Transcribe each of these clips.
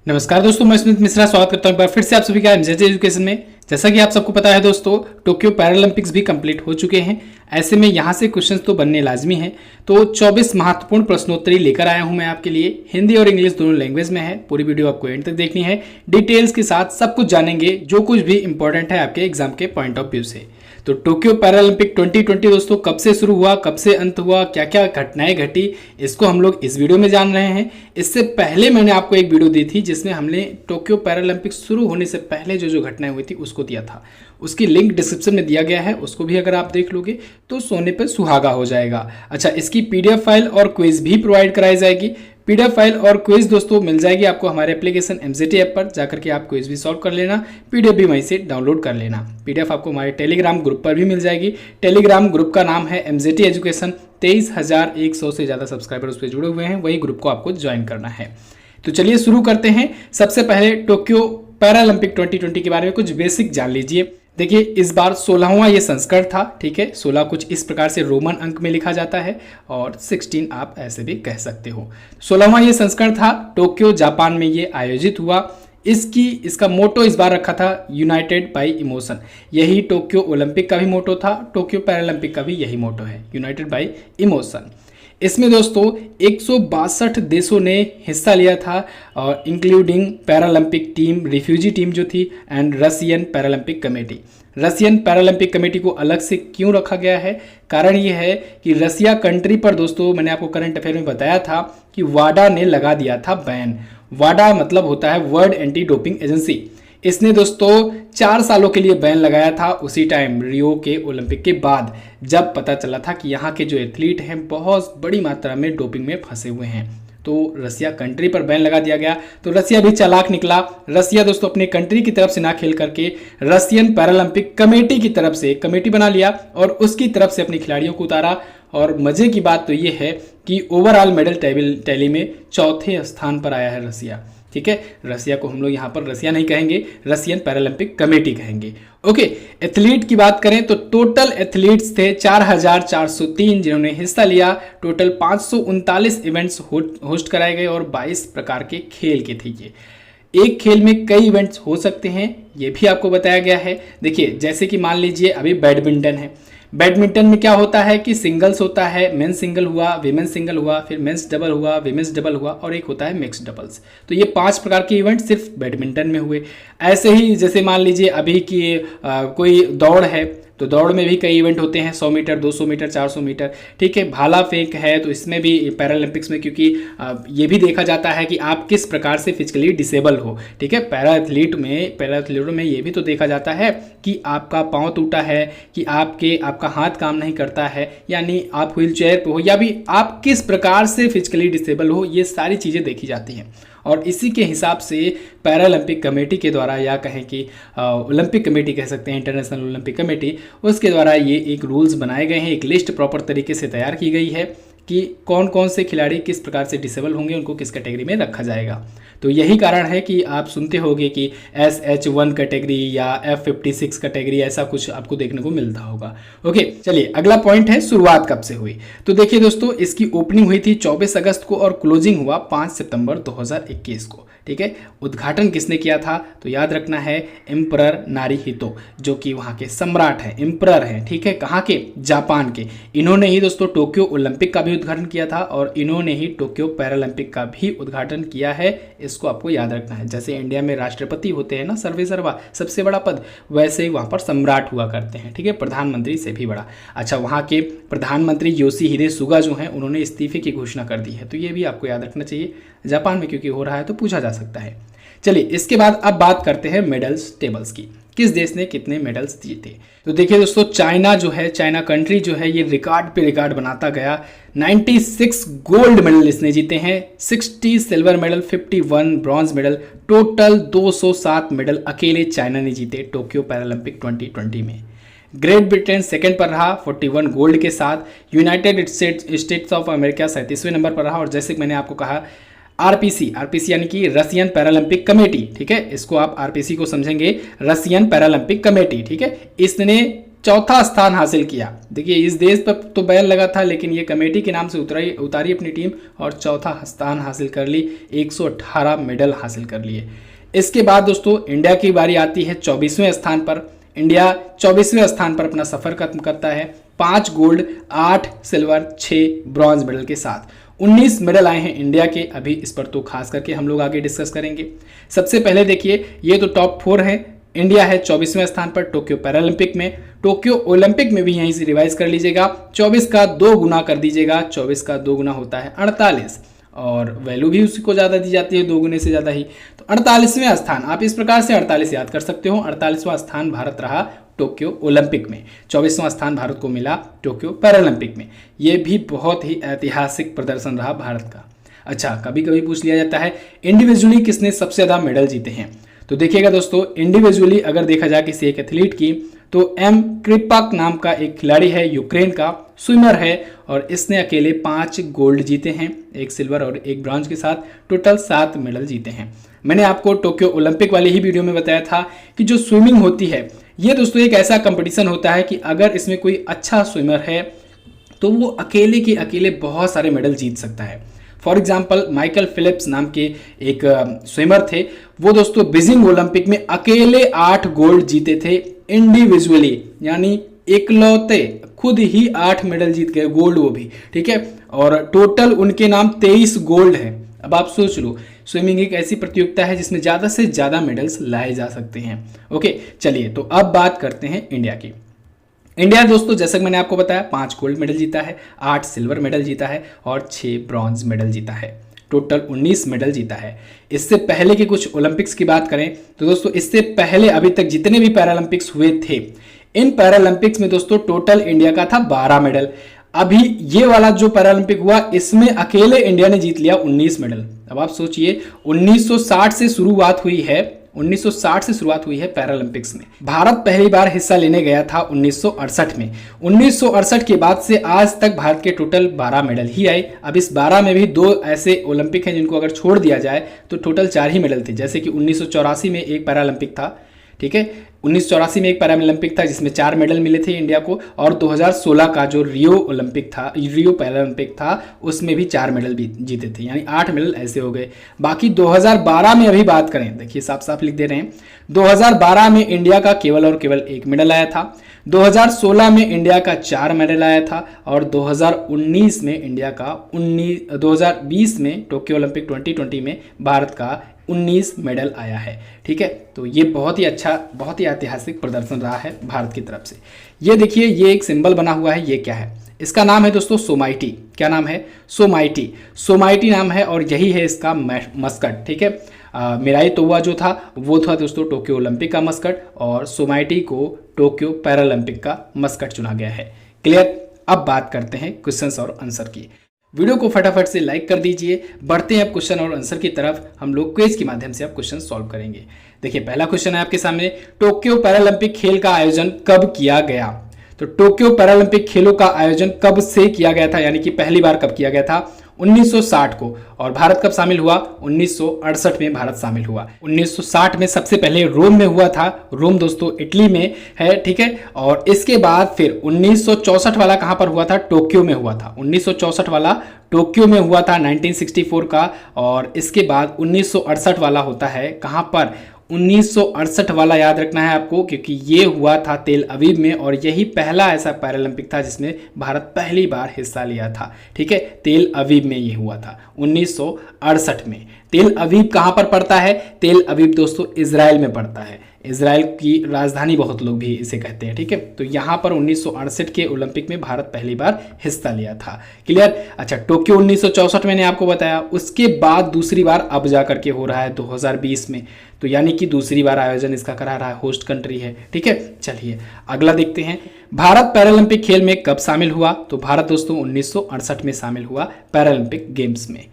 नमस्कार दोस्तों, मैं स्मित मिश्रा स्वागत करता हूं एक बार फिर से आप सभी का एमजेजे एजुकेशन में। जैसा कि आप सबको पता है दोस्तों, टोक्यो पैरालंपिक्स भी कंप्लीट हो चुके हैं। ऐसे में यहाँ से क्वेश्चंस तो बनने लाजमी हैं। तो 24 महत्वपूर्ण प्रश्नोत्तरी लेकर आया हूं मैं आपके लिए। हिंदी और इंग्लिश दोनों लैंग्वेज में है। पूरी वीडियो आपको एंड तक देखनी है। डिटेल्स के साथ सब कुछ जानेंगे, जो कुछ भी इंपॉर्टेंट है आपके एग्जाम के पॉइंट ऑफ व्यू से। तो टोक्यो पैरालंपिक 2020 दोस्तों कब से शुरू हुआ, कब से अंत हुआ, क्या क्या घटनाएं घटी, इसको हम लोग इस वीडियो में जान रहे हैं। इससे पहले मैंने आपको एक वीडियो दी थी जिसमें हमने टोक्यो पैरालंपिक शुरू होने से पहले जो घटनाएं हुई थी उसको दिया था। उसकी लिंक डिस्क्रिप्शन में दिया गया है, उसको भी अगर आप देख लोगे तो सोने पर सुहागा हो जाएगा। अच्छा, इसकी पीडीएफ फाइल और क्विज भी प्रोवाइड कराई जाएगी। पीडीएफ फाइल और क्विज दोस्तों मिल जाएगी आपको हमारे एप्लीकेशन एमजेटी ऐप पर जाकर के आप क्विज भी सॉल्व कर लेना, पीडीएफ भी वहीं से डाउनलोड कर लेना। पीडीएफ आपको हमारे टेलीग्राम ग्रुप पर भी मिल जाएगी। टेलीग्राम ग्रुप का नाम है एमजेटी एजुकेशन। 23,100 से ज़्यादा सब्सक्राइबर उस पर जुड़े हुए हैं, वही ग्रुप को आपको ज्वाइन करना है। तो चलिए शुरू करते हैं। सबसे पहले टोक्यो पैरालंपिक 2020 के बारे में कुछ बेसिक जान लीजिए। देखिए, इस बार 16वां ये संस्करण था। ठीक है, 16 कुछ इस प्रकार से रोमन अंक में लिखा जाता है और 16 आप ऐसे भी कह सकते हो। 16वां ये संस्करण था, टोक्यो जापान में ये आयोजित हुआ। इसका मोटो इस बार रखा था यूनाइटेड बाय इमोशन। यही टोक्यो ओलंपिक का भी मोटो था, टोक्यो पैरालंपिक का भी यही मोटो है, यूनाइटेड बाय इमोशन। इसमें दोस्तों 162 देशों ने हिस्सा लिया था, और including Paralympic team, refugee team जो थी, and Russian Paralympic committee. Russian Paralympic committee को अलग से क्यों रखा गया है? कारण ये है कि रसिया कंट्री पर दोस्तों, मैंने आपको करंट अफेयर में बताया था कि वाडा ने लगा दिया था बैन। वाडा मतलब होता है वर्ल्ड एंटी डोपिंग एजेंसी। इसने दोस्तों 4 सालों के लिए बैन लगाया था उसी टाइम, रियो के ओलंपिक के बाद, जब पता चला था कि यहाँ के जो एथलीट हैं बहुत बड़ी मात्रा में डोपिंग में फंसे हुए हैं। तो रसिया कंट्री पर बैन लगा दिया गया। तो रसिया भी चालाक निकला। रसिया दोस्तों अपने कंट्री की तरफ से ना खेल करके रशियन पैरालंपिक कमेटी की तरफ से कमेटी बना लिया और उसकी तरफ से अपने खिलाड़ियों को उतारा। और मजे की बात तो ये है कि ओवरऑल मेडल टैली में 4थे स्थान पर आया है रसिया। ठीक है, रसिया को हम लोग यहाँ पर रसिया नहीं कहेंगे, रशियन पैरालंपिक कमेटी कहेंगे। ओके, एथलीट की बात करें तो टोटल एथलीट्स थे 4,403 जिन्होंने हिस्सा लिया। टोटल 539 इवेंट्स होस्ट कराए गए और 22 प्रकार के खेल के थे। ये एक खेल में कई इवेंट्स हो सकते हैं, ये भी आपको बताया गया है। देखिए, जैसे कि मान लीजिए अभी बैडमिंटन है। बैडमिंटन में क्या होता है कि सिंगल्स होता है, मेंस सिंगल हुआ, विमेंस सिंगल हुआ, फिर मेंस डबल हुआ, विमेंस डबल हुआ, और एक होता है मिक्स डबल्स। तो ये 5 प्रकार के इवेंट सिर्फ बैडमिंटन में हुए। ऐसे ही जैसे मान लीजिए अभी की कोई दौड़ है, तो दौड़ में भी कई इवेंट होते हैं, 100 मीटर, 200 मीटर, 400 मीटर। ठीक है, भाला फेंक है, तो इसमें भी पैरालंपिक्स में, क्योंकि ये भी देखा जाता है कि आप किस प्रकार से फिजिकली डिसेबल हो। ठीक है, पैराएथलीटों में ये भी तो देखा जाता है कि आपका पाँव टूटा है, कि आपका हाथ काम नहीं करता है, यानी आप व्हील चेयर पर हो, या भी आप किस प्रकार से फिजिकली डिसेबल हो, ये सारी चीज़ें देखी जाती हैं। और इसी के हिसाब से पैरालंपिक कमेटी के द्वारा, या कहें कि ओलंपिक कमेटी कह सकते हैं, इंटरनेशनल ओलंपिक कमेटी, उसके द्वारा ये एक रूल्स बनाए गए हैं, एक लिस्ट प्रॉपर तरीके से तैयार की गई है कि कौन कौन से खिलाड़ी किस प्रकार से डिसेबल होंगे, उनको किस कैटेगरी में रखा जाएगा। तो यही कारण है कि आप सुनते होंगे कि SH1 कैटेगरी या F56 कैटेगरी, ऐसा कुछ आपको देखने को मिलता होगा। ओके, चलिए अगला पॉइंट है, शुरुआत कब से हुई। तो देखिए दोस्तों, इसकी ओपनिंग हुई थी 24 अगस्त को और क्लोजिंग हुआ 5 सितंबर 2021 को। ठीक है, उद्घाटन किसने किया था? तो याद रखना है एम्परर नारुहितो, जो कि वहाँ के सम्राट हैं, एम्परर हैं। ठीक है, कहाँ के? जापान के। इन्होंने ही दोस्तों टोक्यो ओलंपिक का भी उद्घाटन किया था और इन्होंने ही टोक्यो पैरालंपिक का भी उद्घाटन किया है। इसको आपको याद रखना है। जैसे इंडिया में राष्ट्रपति होते हैं ना, सर्वे सर्वा सबसे बड़ा पद, वैसे ही वहाँ पर सम्राट हुआ करते हैं। ठीक है, प्रधानमंत्री से भी बड़ा। अच्छा, वहाँ के प्रधानमंत्री योशिहिदे सुगा जो हैं, उन्होंने इस्तीफे की घोषणा कर दी है। तो ये भी आपको याद रखना चाहिए, जापान में क्योंकि हो रहा है तो पूछा जा सकता है। चलिए, इसके बाद अब बात करते हैं मेडल्स टेबल्स की, किस देश ने कितने मेडल्स जीते। तो देखिए दोस्तों, चाइना जो है, चाइना कंट्री जो है, ये रिकॉर्ड पे रिकॉर्ड बनाता गया। 96 गोल्ड मेडल इसने जीते हैं, 60 silver medal, 51 bronze medal, total 207 medal अकेले चाइना ने जीते टोक्यो पैरालंपिक 2020 में। ग्रेट ब्रिटेन सेकंड पर रहा 41 गोल्ड के साथ। यूनाइटेड स्टेट्स ऑफ अमेरिका 37वें नंबर पर रहा। और जैसे मैंने आपको कहा, आरपीसी यानी कि रशियन पैरालंपिक कमेटी। ठीक है, इसको आप आरपीसी को समझेंगे, रशियन पैरालंपिक कमेटी। ठीक है, इसने चौथा स्थान हासिल किया। देखिए इस देश पर तो बैन लगा था, लेकिन ये कमेटी के नाम से उतारी अपनी टीम और चौथा स्थान हासिल कर ली, 118 मेडल हासिल कर लिए। इसके बाद दोस्तों इंडिया की बारी आती है 24वें स्थान पर। इंडिया 24वें स्थान पर अपना सफर खत्म करता है 5 गोल्ड, 8 सिल्वर, 6 ब्रॉन्ज मेडल के साथ। 19 मेडल आए हैं इंडिया के। अभी इस पर तो खास करके हम लोग आगे डिस्कस करेंगे। सबसे पहले देखिए ये तो टॉप 4 है। इंडिया है 24वें स्थान पर टोक्यो पैरालंपिक में। टोक्यो ओलंपिक में भी यहीं से रिवाइज कर लीजिएगा, 24 का 2 गुना कर दीजिएगा। 24 का 2 गुना होता है 48 और वैल्यू भी उसी को ज़्यादा दी जाती है, 2 गुने से ज़्यादा ही। तो 48वें स्थान, आप इस प्रकार से 48 याद कर सकते हो। 48वां स्थान भारत रहा टोक्यो ओलंपिक में, 24वां स्थान भारत को मिला टोक्यो पैरालंपिक में। ये भी बहुत ही ऐतिहासिक प्रदर्शन रहा भारत का। अच्छा, कभी कभी पूछ लिया जाता है इंडिविजुअली किसने सबसे ज़्यादा मेडल जीते हैं। तो देखिएगा दोस्तों, इंडिविजुअली अगर देखा जाए किसी एक एथलीट की, तो एम क्रिपाक नाम का एक खिलाड़ी है, यूक्रेन का स्विमर है और इसने अकेले 5 गोल्ड जीते हैं, 1 सिल्वर और 1 ब्रॉन्ज के साथ टोटल 7 मेडल जीते हैं। मैंने आपको टोक्यो ओलंपिक वाली ही वीडियो में बताया था कि जो स्विमिंग होती है ये दोस्तों एक ऐसा कंपटीशन होता है कि अगर इसमें कोई अच्छा स्विमर है तो वो अकेले के अकेले बहुत सारे मेडल जीत सकता है। फॉर एग्जाम्पल माइकल फिलिप्स नाम के एक स्विमर थे, वो दोस्तों बीजिंग ओलंपिक में अकेले 8 गोल्ड जीते थे इंडिविजुअली, यानी इकलौते खुद ही 8 मेडल जीत गए, गोल्ड वो भी, ठीक है। और टोटल उनके नाम 23 गोल्ड है। अब आप सोच लो, स्विमिंग एक ऐसी प्रतियोगिता है जिसमें ज़्यादा से ज़्यादा मेडल्स लाए जा सकते हैं। ओके चलिए, तो अब बात करते हैं इंडिया की। इंडिया दोस्तों जैसा कि मैंने आपको बताया 5 गोल्ड मेडल जीता है, 8 सिल्वर मेडल जीता है और 6 ब्रॉन्ज मेडल जीता है, टोटल 19 मेडल जीता है। इससे पहले के कुछ ओलंपिक्स की बात करें तो दोस्तों इससे पहले अभी तक जितने भी पैरालंपिक्स हुए थे, इन पैरालंपिक्स में दोस्तों टोटल इंडिया का था 12 मेडल। अभी ये वाला जो पैरालंपिक हुआ इसमें अकेले इंडिया ने जीत लिया 19 मेडल। अब आप सोचिए 1960 से शुरुआत हुई है, 1960 से शुरुआत हुई है पैरालंपिक्स में। भारत पहली बार हिस्सा लेने गया था 1968 में। 1968 के बाद से आज तक भारत के टोटल 12 मेडल ही आए। अब इस 12 में भी 2 ऐसे ओलंपिक हैं जिनको अगर छोड़ दिया जाए तो टोटल 4 ही मेडल थे। जैसे कि 1984 में एक पैरालंपिक था, ठीक है, 1984 में एक पैरालंपिक था जिसमें 4 मेडल मिले थे इंडिया को, और 2016 का जो रियो ओलंपिक था, रियो पैरालंपिक था, उसमें भी 4 मेडल भी जीते थे, यानी 8 मेडल ऐसे हो गए। बाकी 2012 में अभी बात करें, देखिए साफ साफ लिख दे रहे हैं, 2012 में इंडिया का केवल और केवल 1 मेडल आया था। 2016 में इंडिया का 4 मेडल आया था और 2019 में इंडिया का 2020 में टोक्यो ओलंपिक 2020 में भारत का 19 मेडल आया है, ठीक है। तो ये बहुत ही अच्छा, बहुत ही ऐतिहासिक प्रदर्शन रहा है भारत की तरफ से। ये देखिए, ये एक सिंबल बना हुआ है, ये क्या है? इसका नाम है दोस्तों सोमाइटी। क्या नाम है? सोमाइटी। सोमाइटी नाम है और यही है इसका मस्कट, ठीक है। मिराई तोवा जो था वो था दोस्तों टोक्यो ओलंपिक का मस्कट और सोमाइटी को टोक्यो पैरालंपिक का मस्कट चुना गया है। क्लियर? अब बात करते हैं क्वेश्चंस और आंसर की। वीडियो को फटाफट से लाइक कर दीजिए। बढ़ते हैं अब क्वेश्चन और आंसर की तरफ। हम लोग क्विज के माध्यम से अब क्वेश्चन सॉल्व करेंगे। देखिए पहला क्वेश्चन है आपके सामने, टोक्यो पैरालंपिक खेल का आयोजन कब किया गया? तो टोक्यो पैरालंपिक खेलों का आयोजन कब से किया गया था, यानी कि पहली बार कब किया गया था? 1960 को। और भारत कब शामिल हुआ? 1968 में भारत शामिल हुआ। 1960 में सबसे पहले रोम में हुआ था। रोम दोस्तों इटली में है, ठीक है। और इसके बाद फिर 1964 वाला कहां पर हुआ था? टोक्यो में हुआ था। 1964 वाला टोक्यो में हुआ था 1964 का। और इसके बाद 1968 वाला होता है कहां पर? 1968 वाला याद रखना है आपको, क्योंकि ये हुआ था तेल अवीव में और यही पहला ऐसा पैरालंपिक था जिसमें भारत पहली बार हिस्सा लिया था, ठीक है। तेल अवीव में ये हुआ था 1968 में। तेल अवीव कहाँ पर पड़ता है? तेल अवीव दोस्तों इजराइल में पड़ता है। इजराइल की राजधानी बहुत लोग भी इसे कहते हैं, ठीक है। तो यहाँ पर 1968 के ओलंपिक में भारत पहली बार हिस्सा लिया था। क्लियर? अच्छा, टोक्यो 1964 मैंने आपको बताया। उसके बाद दूसरी बार अब जा करके हो रहा है 2020 में, तो यानी कि दूसरी बार आयोजन इसका करा रहा है, होस्ट कंट्री है, ठीक है। चलिए अगला देखते हैं, भारत पैरालंपिक खेल में कब शामिल हुआ? तो भारत दोस्तों 1968 में शामिल हुआ पैरालंपिक गेम्स में।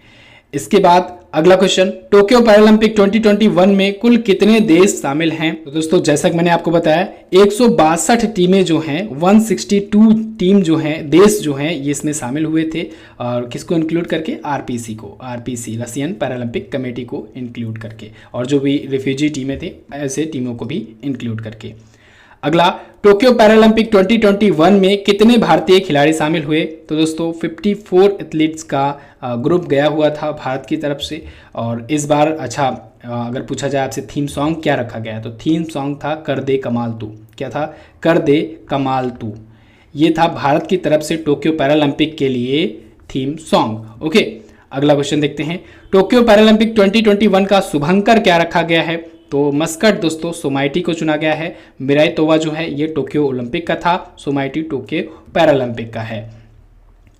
इसके बाद अगला क्वेश्चन, टोक्यो पैरालंपिक 2021 में कुल कितने देश शामिल हैं? तो दोस्तों जैसा कि मैंने आपको बताया 162 टीमें जो हैं, 162 टीम जो हैं, देश जो हैं, ये इसमें शामिल हुए थे। और किसको इंक्लूड करके? आरपीसी को, आरपीसी रशियन पैरालंपिक कमेटी को इंक्लूड करके, और जो भी रिफ्यूजी टीमें थे ऐसे टीमों को भी इंक्लूड करके। अगला, टोक्यो पैरालंपिक 2021 में कितने भारतीय खिलाड़ी शामिल हुए? तो दोस्तों 54 एथलीट्स का ग्रुप गया हुआ था भारत की तरफ से। और इस बार अगर पूछा जाए आपसे थीम सॉन्ग क्या रखा गया है, तो थीम सॉन्ग था कर दे कमाल तू। क्या था? कर दे कमाल तू। ये था भारत की तरफ से टोक्यो पैरालंपिक के लिए थीम सॉन्ग। ओके, अगला क्वेश्चन देखते हैं। टोक्यो पैरालंपिक 2021 का शुभंकर क्या रखा गया है? तो मस्कट दोस्तों सोमाइटी को चुना गया है। मिराई तोवा जो है ये टोक्यो ओलंपिक का था, सोमाइटी टोक्यो पैरालंपिक का है।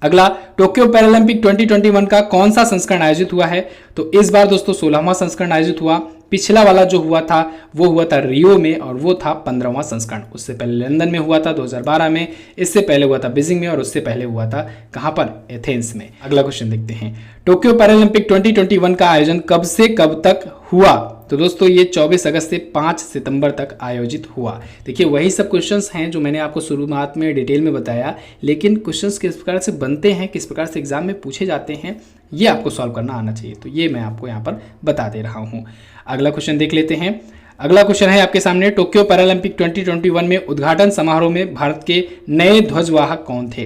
अगला, टोक्यो पैरालंपिक 2021 का कौन सा संस्करण आयोजित हुआ है? तो इस बार दोस्तों 16वां संस्करण आयोजित हुआ। पिछला वाला जो हुआ था वो हुआ था रियो में और वो था 15वां संस्करण। उससे पहले लंदन में हुआ था 2012 में, इससे पहले हुआ था बीजिंग में और उससे पहले हुआ था कहाँ पर? एथेंस में। अगला क्वेश्चन देखते हैं। टोक्यो पैरालंपिक 2021 का आयोजन कब से कब तक हुआ? तो दोस्तों ये 24 अगस्त से 5 सितंबर तक आयोजित हुआ। देखिए वही सब क्वेश्चंस हैं जो मैंने आपको शुरुआत में डिटेल में बताया, लेकिन क्वेश्चंस किस प्रकार से बनते हैं, किस प्रकार से एग्जाम में पूछे जाते हैं, ये आपको सॉल्व करना आना चाहिए। तो ये मैं आपको यहाँ पर बता दे रहा हूँ। अगला क्वेश्चन देख लेते हैं। अगला क्वेश्चन है आपके सामने, टोक्यो पैरालंपिक 2021 में उद्घाटन समारोह में भारत के नए ध्वजवाहक कौन थे?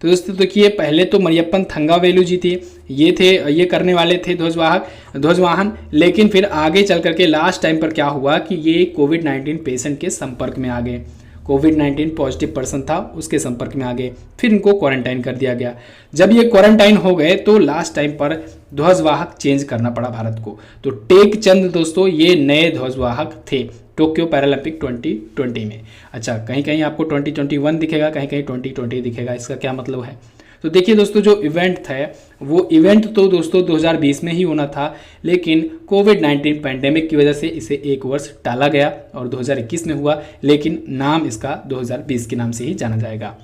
तो दोस्तों देखिए पहले तो मरियप्पन थंगावेलु जी थे, ये करने वाले थे ध्वजवाहन, लेकिन फिर आगे चल करके लास्ट टाइम पर क्या हुआ कि ये कोविड-19 पेशेंट के संपर्क में आ गए। कोविड-19 पॉजिटिव पर्सन था, उसके संपर्क में आ गए, फिर इनको क्वारंटाइन कर दिया गया। जब ये क्वारंटाइन हो गए तो लास्ट टाइम पर ध्वजवाहक चेंज करना पड़ा भारत को। तो टेक चंद दोस्तों ये नए ध्वजवाहक थे टोक्यो पैरालंपिक 2020 में। अच्छा, कहीं कहीं आपको 2021 दिखेगा, कहीं कहीं 2020 दिखेगा। इसका क्या मतलब है? तो देखिए दोस्तों जो इवेंट था वो इवेंट तो दोस्तों 2020 में ही होना था, लेकिन कोविड-19 पैंडेमिक की वजह से इसे एक वर्ष टाला गया और 2021 में हुआ, लेकिन नाम इसका 2020 के नाम से ही जाना जाएगा।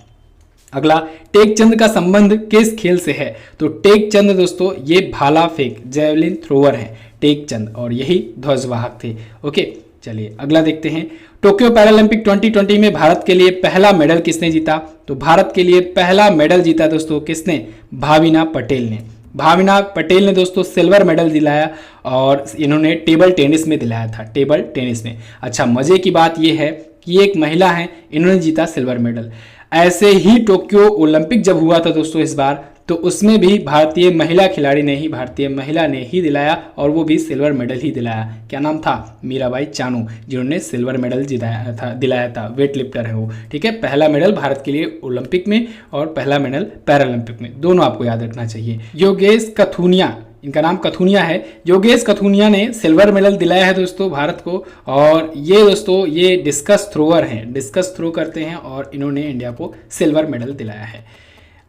अगला, टेक चंद का संबंध किस खेल से है? तो टेक चंद दोस्तों ये भाला फेंक जेवलिन थ्रोवर हैं टेक चंद, और यही ध्वजवाहक थे। ओके, चलिए अगला देखते हैं। टोक्यो पैरालंपिक 2020 में भारत के लिए पहला मेडल किसने जीता? तो भारत के लिए पहला मेडल जीता दोस्तों किसने? भाविना पटेल ने। भाविना पटेल ने दोस्तों सिल्वर मेडल दिलाया और इन्होंने टेबल टेनिस में दिलाया था, टेबल टेनिस में। अच्छा, मजे की बात यह है कि एक महिला है, इन्होंने जीता सिल्वर मेडल। ऐसे ही टोक्यो ओलंपिक जब हुआ था दोस्तों इस बार, तो उसमें भी भारतीय महिला ने ही दिलाया और वो भी सिल्वर मेडल ही दिलाया। क्या नाम था? मीराबाई चानू, जिन्होंने सिल्वर मेडल दिलाया था। वेट लिफ्टर है वो। ठीक है, पहला मेडल भारत के लिए ओलंपिक में और पहला मेडल पैरालंपिक में, दोनों आपको याद रखना चाहिए। योगेश कथुनिया, इनका नाम कथुनिया है, योगेश कथुनिया ने सिल्वर मेडल दिलाया है दोस्तों भारत को। और ये दोस्तों ये डिस्कस थ्रोअर हैं, डिस्कस थ्रो करते हैं और इन्होंने इंडिया को सिल्वर मेडल दिलाया है।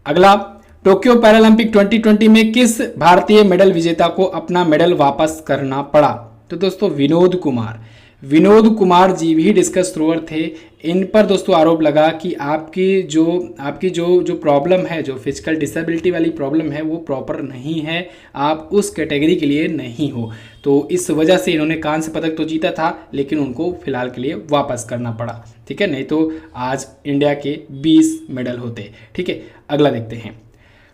अगला, टोक्यो पैरालंपिक 2020 में किस भारतीय मेडल विजेता को अपना मेडल वापस करना पड़ा? तो दोस्तों विनोद कुमार जी भी डिस्कस थ्रोअर थे। इन पर दोस्तों आरोप लगा कि आपकी जो प्रॉब्लम है, जो फिजिकल डिसेबिलिटी वाली प्रॉब्लम है वो प्रॉपर नहीं है, आप उस कैटेगरी के लिए नहीं हो। तो इस वजह से इन्होंने कांस्य पदक तो जीता था, लेकिन उनको फिलहाल के लिए वापस करना पड़ा। ठीक है, नहीं तो आज इंडिया के 20 मेडल होते। ठीक है, अगला देखते हैं।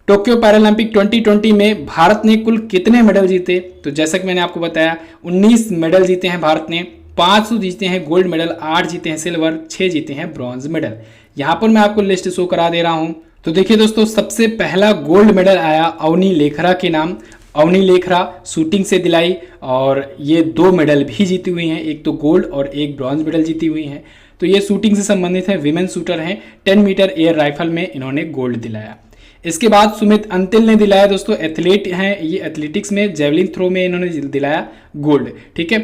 टोक्यो पैरालंपिक 2020 में भारत ने कुल कितने मेडल जीते? तो जैसा कि मैंने आपको बताया 19 मेडल जीते हैं भारत ने। 5 जीते हैं गोल्ड मेडल, 8 जीते हैं सिल्वर, 6 जीते हैं ब्रॉन्ज मेडल। यहाँ पर मैं आपको लिस्ट शो करा दे रहा हूँ। तो देखिए दोस्तों, सबसे पहला गोल्ड मेडल आया अवनी लेखरा के नाम। अवनी लेखरा शूटिंग से दिलाई और ये 2 मेडल भी जीती हुई हैं, एक तो गोल्ड और एक ब्रॉन्ज मेडल जीती हुई हैं। तो ये शूटिंग से संबंधित है, विमेन शूटर हैं। 10 मीटर एयर राइफल में इन्होंने गोल्ड दिलाया। इसके बाद सुमित अंतिल ने दिलाया दोस्तों, एथलीट हैं ये, एथलेटिक्स में जेवलिन थ्रो में इन्होंने दिलाया गोल्ड। ठीक है,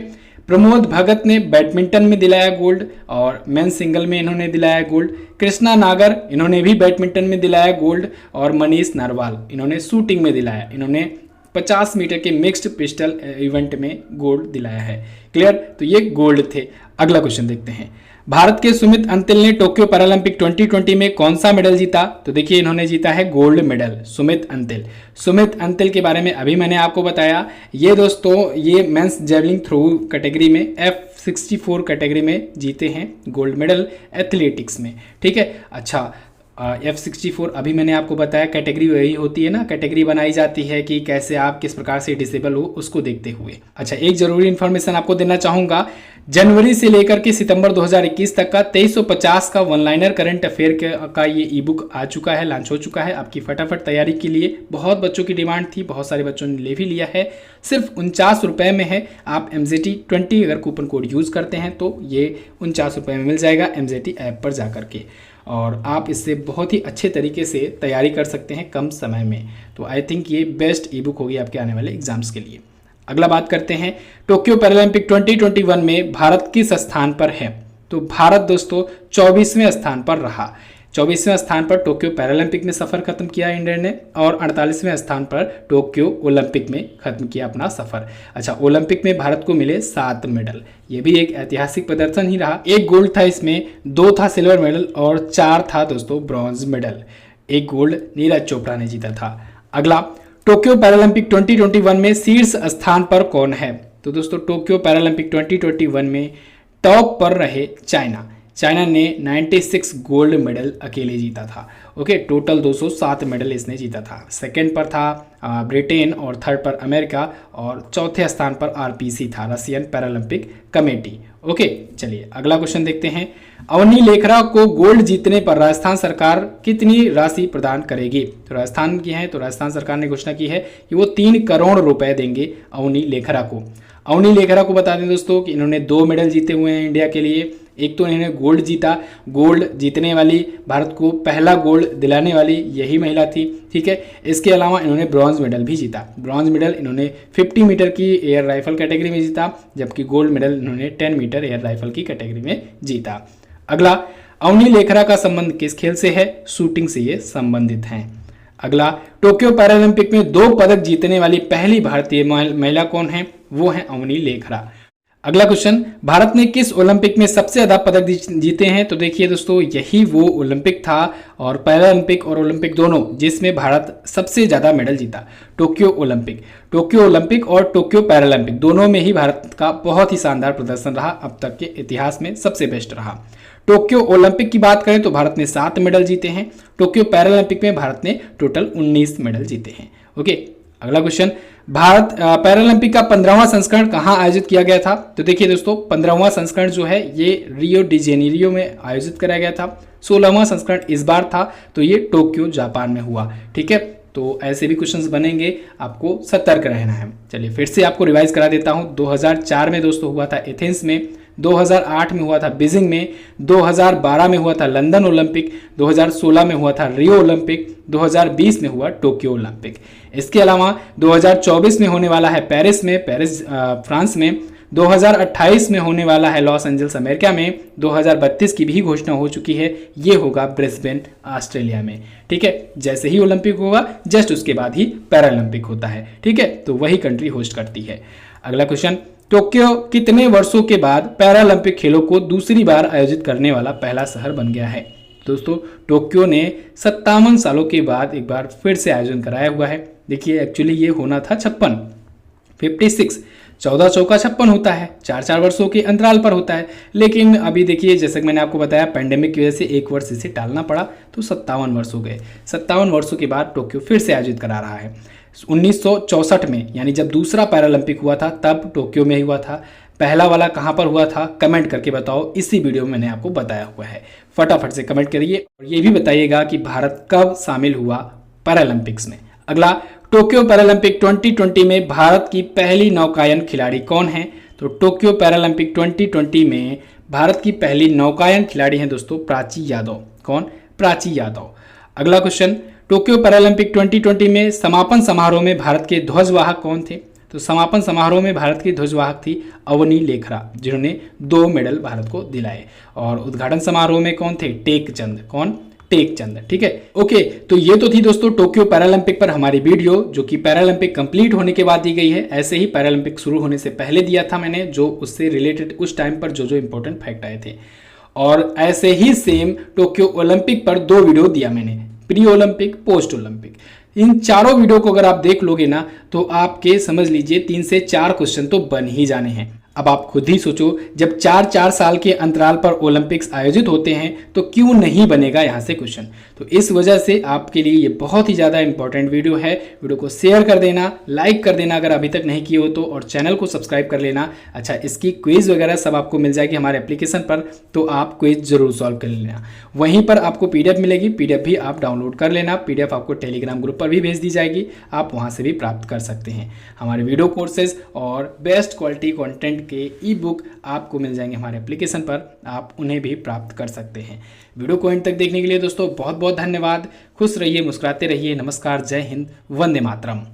प्रमोद भगत ने बैडमिंटन में दिलाया गोल्ड और मेन सिंगल में इन्होंने दिलाया गोल्ड। कृष्णा नागर इन्होंने भी बैडमिंटन में दिलाया गोल्ड और मनीष नरवाल इन्होंने शूटिंग में दिलाया। इन्होंने 50 मीटर के मिक्स्ड पिस्टल इवेंट में गोल्ड दिलाया है। क्लियर, तो ये गोल्ड थे। अगला क्वेश्चन देखते हैं। भारत के सुमित अंतिल ने टोक्यो पैरालंपिक 2020 में कौन सा मेडल जीता? तो देखिए इन्होंने जीता है गोल्ड मेडल, सुमित अंतिल के बारे में अभी मैंने आपको बताया। ये दोस्तों ये मेंस जेवलिन थ्रो कैटेगरी में F64 कैटेगरी में जीते हैं गोल्ड मेडल एथलेटिक्स में। ठीक है, अच्छा F64 अभी मैंने आपको बताया कैटेगरी वही होती है ना, कैटेगरी बनाई जाती है कि कैसे आप किस प्रकार से डिसेबल हो उसको देखते हुए। अच्छा, एक जरूरी इन्फॉर्मेशन आपको देना चाहूँगा, जनवरी से लेकर के सितंबर 2021 तक का 2350 का वन लाइनर करंट अफेयर का ये ई बुक आ चुका है, लॉन्च हो चुका है आपकी फटाफट तैयारी के लिए। बहुत बच्चों की डिमांड थी, बहुत सारे बच्चों ने ले भी लिया है। सिर्फ 49 रुपये में है। आप MZT20 अगर कूपन कोड यूज़ करते हैं तो ये 49 रुपये में मिल जाएगा MZT ऐप पर जा करके, और आप इससे बहुत ही अच्छे तरीके से तैयारी कर सकते हैं कम समय में। तो आई थिंक ये बेस्ट ई बुक होगी आपके आने वाले एग्जाम्स के लिए। अगला बात करते हैं, टोक्यो पैरालंपिक 2021 में भारत किस स्थान पर है? तो भारत दोस्तों 24वें स्थान पर रहा। 24वें स्थान पर टोक्यो पैरालंपिक में सफ़र खत्म किया इंडिया ने, और 48वें स्थान पर टोक्यो ओलंपिक में खत्म किया अपना सफ़र। अच्छा, ओलंपिक में भारत को मिले 7 मेडल, ये भी एक ऐतिहासिक प्रदर्शन ही रहा। 1 गोल्ड था इसमें, 2 था सिल्वर मेडल और 4 था दोस्तों bronze medal. 1 gold Neeraj Chopra ने जीता था। अगला, टोक्यो पैरालंपिक 2021 में शीर्ष स्थान पर कौन है? तो दोस्तों टोक्यो पैरालंपिक 2021 में टॉप पर रहे चाइना। चाइना ने 96 गोल्ड मेडल अकेले जीता था। ओके, टोटल 207 मेडल इसने जीता था। सेकंड पर था ब्रिटेन, और थर्ड पर अमेरिका, और चौथे स्थान पर RPC था, रशियन पैरालंपिक कमेटी। ओके, चलिए अगला क्वेश्चन देखते हैं। अवनी लेखरा को गोल्ड जीतने पर राजस्थान सरकार कितनी राशि प्रदान करेगी? तो राजस्थान की है, तो राजस्थान सरकार ने घोषणा की है कि वो 3 करोड़ रुपए देंगे अवनी लेखरा को। अवनी लेखरा को बता दें दोस्तों कि इन्होंने 2 मेडल जीते हुए हैं इंडिया के लिए। एक तो इन्होंने गोल्ड जीता, गोल्ड जीतने वाली, भारत को पहला गोल्ड दिलाने वाली यही महिला थी। ठीक है, इसके अलावा इन्होंने ब्रॉन्ज मेडल भी जीता। ब्रॉन्ज मेडल इन्होंने 50 मीटर की एयर राइफल कैटेगरी में जीता, जबकि गोल्ड मेडल इन्होंने 10 मीटर एयर राइफल की कैटेगरी में जीता। अगला, अवनी लेखरा का संबंध किस खेल से है? शूटिंग से ये संबंधित हैं। अगला, टोक्यो पैरालंपिक में 2 पदक जीतने वाली पहली भारतीय महिला कौन है? वो है अवनी लेखरा। अगला क्वेश्चन, भारत ने किस ओलंपिक में सबसे ज्यादा पदक जीते हैं? तो देखिए दोस्तों, यही वो ओलंपिक था, और पैरालंपिक और ओलंपिक दोनों, जिसमें भारत सबसे ज्यादा मेडल जीता। टोक्यो ओलंपिक, टोक्यो ओलंपिक और टोक्यो पैरालंपिक दोनों में ही भारत का बहुत ही शानदार प्रदर्शन रहा, अब तक के इतिहास में सबसे बेस्ट रहा। टोक्यो ओलंपिक की बात करें तो भारत ने 7 मेडल जीते हैं। टोक्यो पैरालंपिक में भारत ने टोटल 19 मेडल जीते हैं। ओके, अगला क्वेश्चन, भारत पैरालंपिक का 15वां संस्करण कहाँ आयोजित किया गया था? तो देखिए दोस्तों, 15वां संस्करण जो है ये रियो डी जेनेरियो में आयोजित कराया गया था। 16वां संस्करण इस बार था, तो ये टोक्यो जापान में हुआ। ठीक है, तो ऐसे भी क्वेश्चंस बनेंगे, आपको सतर्क रहना है। चलिए फिर से आपको रिवाइज करा देता हूँ। 2004 में दोस्तों हुआ था एथेंस में, 2008 में हुआ था बीजिंग में, 2012 में हुआ था लंदन ओलंपिक, 2016 में हुआ था रियो ओलंपिक, 2020 में हुआ टोक्यो ओलंपिक। इसके अलावा 2024 में होने वाला है पेरिस में, फ्रांस में, 2028 में होने वाला है लॉस एंजल्स अमेरिका में, 2032 की भी घोषणा हो चुकी है, ये होगा ब्रिस्बेन ऑस्ट्रेलिया में। ठीक है, जैसे ही ओलंपिक होगा जस्ट उसके बाद ही पैरालंपिक होता है। ठीक है, तो वही कंट्री होस्ट करती है। अगला क्वेश्चन, टोक्यो कितने वर्षों के बाद पैरालंपिक खेलों को दूसरी बार आयोजित करने वाला पहला शहर बन गया है? दोस्तों टोक्यो ने 57 सालों के बाद एक बार फिर से आयोजन कराया हुआ है। देखिए एक्चुअली ये होना था 56, 14 चौका 56 होता है, 4 वर्षों के अंतराल पर होता है। लेकिन अभी देखिए, जैसे कि मैंने आपको बताया, पैंडेमिक की वजह से 1 वर्ष इसे टालना पड़ा, तो 57 वर्ष हो गए। 57 वर्षों के बाद टोक्यो फिर से आयोजित करा रहा है। 1964 में, यानी जब दूसरा पैरालंपिक हुआ था तब टोक्यो में ही हुआ था। पहला वाला कहाँ पर हुआ था कमेंट करके बताओ, इसी वीडियो में मैंने आपको बताया हुआ है। फटाफट से कमेंट करिए और ये भी बताइएगा कि भारत कब शामिल हुआ पैरालंपिक्स में। अगला, टोक्यो पैरालंपिक 2020 में भारत की पहली नौकायन खिलाड़ी कौन है? तो टोक्यो पैरालंपिक 2020 में भारत की पहली नौकायन खिलाड़ी हैं दोस्तों प्राची यादव। कौन? प्राची यादव। अगला क्वेश्चन, टोक्यो पैरालंपिक 2020 में समापन समारोह में भारत के ध्वजवाहक कौन थे? तो समापन समारोह में भारत की ध्वजवाहक थी अवनी लेखरा, जिन्होंने 2 मेडल भारत को दिलाए। और उद्घाटन समारोह में कौन थे? टेकचंद। कौन? टेकचंद। ठीक है, ओके। तो ये तो थी दोस्तों टोक्यो पैरालंपिक पर हमारी वीडियो, जो कि पैरालंपिक कंप्लीट होने के बाद दी गई है। ऐसे ही पैरालंपिक शुरू होने से पहले दिया था मैंने, जो उससे रिलेटेड उस टाइम पर जो इंपॉर्टेंट फैक्ट आए थे। और ऐसे ही सेम टोक्यो ओलंपिक पर 2 वीडियो दिया मैंने, प्री ओलंपिक, पोस्ट ओलंपिक। इन चारों वीडियो को अगर आप देख लोगे ना, तो आपके समझ लीजिए 3 से 4 क्वेश्चन तो बन ही जाने हैं। अब आप खुद ही सोचो, जब 4-4 साल के अंतराल पर ओलंपिक्स आयोजित होते हैं तो क्यों नहीं बनेगा यहाँ से क्वेश्चन। तो इस वजह से आपके लिए ये बहुत ही ज़्यादा इंपॉर्टेंट वीडियो है। वीडियो को शेयर कर देना, लाइक कर देना अगर अभी तक नहीं किए हो तो, और चैनल को सब्सक्राइब कर लेना। अच्छा, इसकी क्विज वगैरह सब आपको मिल जाएगी हमारे एप्लीकेशन पर, तो आप क्विज जरूर सॉल्व कर लेना। वहीं पर आपको PDF मिलेगी, PDF भी आप डाउनलोड कर लेना। PDF आपको टेलीग्राम ग्रुप पर भी भेज दी जाएगी, आप वहाँ से भी प्राप्त कर सकते हैं। हमारे वीडियो कोर्सेज और बेस्ट क्वालिटी कंटेंट के ई बुक आपको मिल जाएंगे हमारे एप्लीकेशन पर, आप उन्हें भी प्राप्त कर सकते हैं। वीडियो को एंड तक देखने के लिए दोस्तों बहुत बहुत धन्यवाद। खुश रहिए, मुस्कुराते रहिए। नमस्कार, जय हिंद, वंदे मातरम।